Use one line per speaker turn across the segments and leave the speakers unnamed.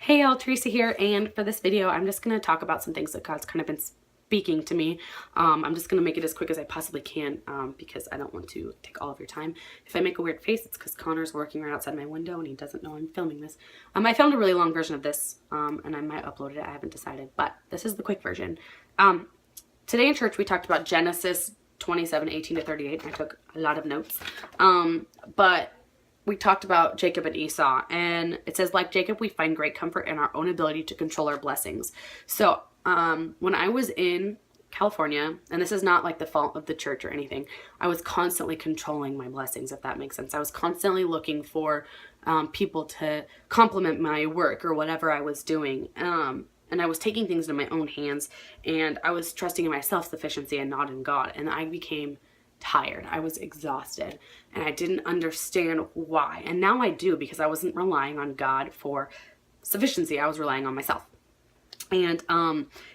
Hey y'all, Teresa here, and for this video I'm just going to talk about some things that God's kind of been speaking to me. I'm just going to make it as quick as I possibly can because I don't want to take all of your time. If I make a weird face, it's because Connor's working right outside my window and he doesn't know I'm filming this. I filmed a really long version of this and I might upload it, I haven't decided, but this is the quick version. Today in church we talked about Genesis 27:18-38. I took a lot of notes, but we talked about Jacob and Esau, and it says, like Jacob, we find great comfort in our own ability to control our blessings. So when I was in California, and this is not like the fault of the church or anything, I was constantly controlling my blessings, if that makes sense. I was constantly looking for people to compliment my work or whatever I was doing. And I was taking things into my own hands, and I was trusting in my self-sufficiency and not in God. And I became tired. I was exhausted, and I didn't understand why. And now I do, because I wasn't relying on God for sufficiency. I was relying on myself. And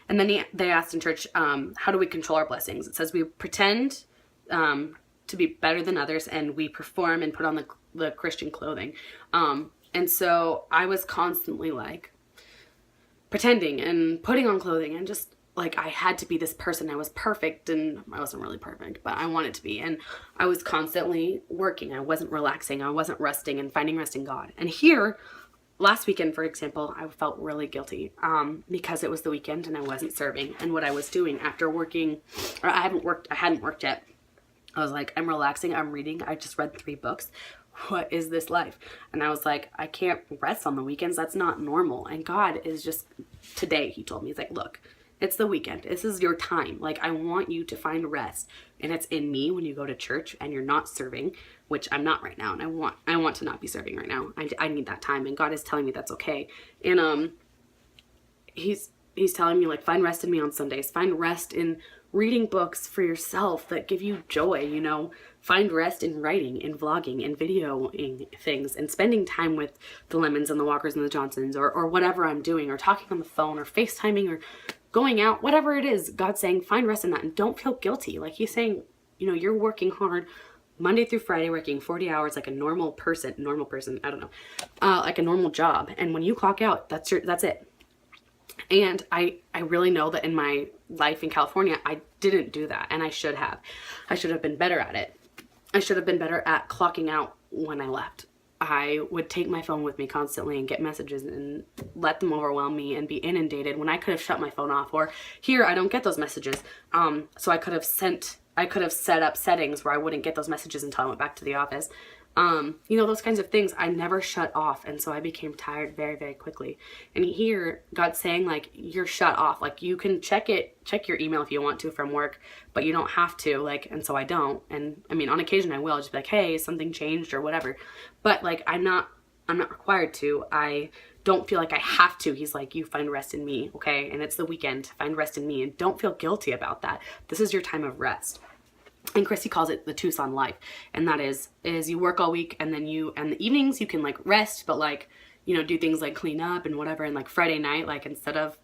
then they asked in church, how do we control our blessings? It says we pretend to be better than others, and we perform and put on the Christian clothing. And so I was constantly like pretending and putting on clothing, and just like I had to be this person. I was perfect, and I wasn't really perfect, but I wanted to be. And I was constantly working. I wasn't relaxing. I wasn't resting and finding rest in God. And here, last weekend, for example, I felt really guilty because it was the weekend and I wasn't serving. And what I was doing after working, or I hadn't worked yet. I was like, I'm relaxing. I'm reading. I just read 3 books. What is this life? And I was like, I can't rest on the weekends. That's not normal. And God is just, today he told me, he's like, look, it's the weekend. This is your time. Like, I want you to find rest. And it's in me when you go to church and you're not serving, which I'm not right now. And I want to not be serving right now. I need that time. And God is telling me that's okay. And he's telling me, like, find rest in me on Sundays. Find rest in reading books for yourself that give you joy, you know. Find rest in writing, in vlogging, in videoing things, and spending time with the Lemons and the Walkers and the Johnsons, or whatever I'm doing, or talking on the phone, or FaceTiming, or going out, whatever it is. God's saying, find rest in that, and don't feel guilty. Like, he's saying, you know, you're working hard Monday through Friday, working 40 hours like a normal person, I don't know, like a normal job. And when you clock out, that's it. And I really know that in my life in California, I didn't do that, and I should have. I should have been better at it. I should have been better at clocking out when I left. I would take my phone with me constantly and get messages and let them overwhelm me and be inundated when I could have shut my phone off. Or here, I don't get those messages. So I could have set up settings where I wouldn't get those messages until I went back to the office. You know, those kinds of things. I never shut off, and so I became tired very, very quickly. And here, God's saying, like, you're shut off. Like, you can check your email if you want to from work, but you don't have to, like, and so I don't. And I mean, on occasion I will just be like, hey, something changed or whatever. But like, I'm not required to. I don't feel like I have to. He's like, you find rest in me, okay? And it's the weekend. Find rest in me, and don't feel guilty about that. This is your time of rest. And Christy calls it the Tucson Life, and that is you work all week, and then and the evenings you can like rest, but like, you know, do things like clean up and whatever. And like Friday night, like, instead of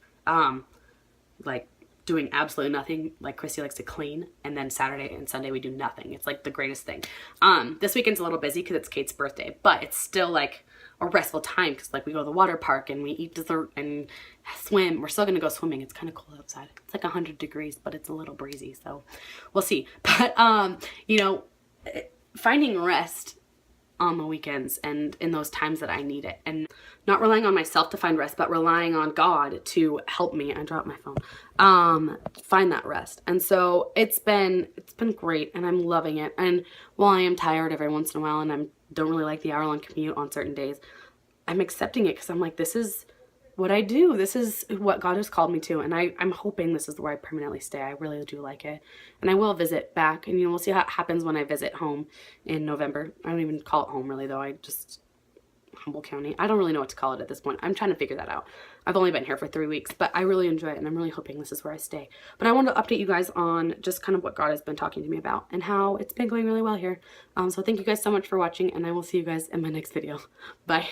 like doing absolutely nothing, like Christy likes to clean, and then Saturday and Sunday we do nothing. It's like the greatest thing. This weekend's a little busy because it's Kate's birthday, but it's still like a restful time because like we go to the water park and we eat dessert and swim. We're still gonna go swimming. It's kind of cold outside. It's like 100 degrees, but it's a little breezy, so we'll see. But you know, finding rest on the weekends and in those times that I need it, and not relying on myself to find rest, but relying on God to help me. I dropped my phone. Find that rest. And so it's been great, and I'm loving it. And while I am tired every once in a while, and I don't really like the hour-long commute on certain days, I'm accepting it because I'm like, this is what I do. This is what God has called me to, and I'm hoping this is where I permanently stay. I really do like it, and I will visit back, and you know, we'll see how it happens when I visit home in November. I don't even call it home really, though. Humboldt County. I don't really know what to call it at this point. I'm trying to figure that out. I've only been here for 3 weeks, but I really enjoy it, and I'm really hoping this is where I stay. But I wanted to update you guys on just kind of what God has been talking to me about and how it's been going really well here. So thank you guys so much for watching, and I will see you guys in my next video. Bye.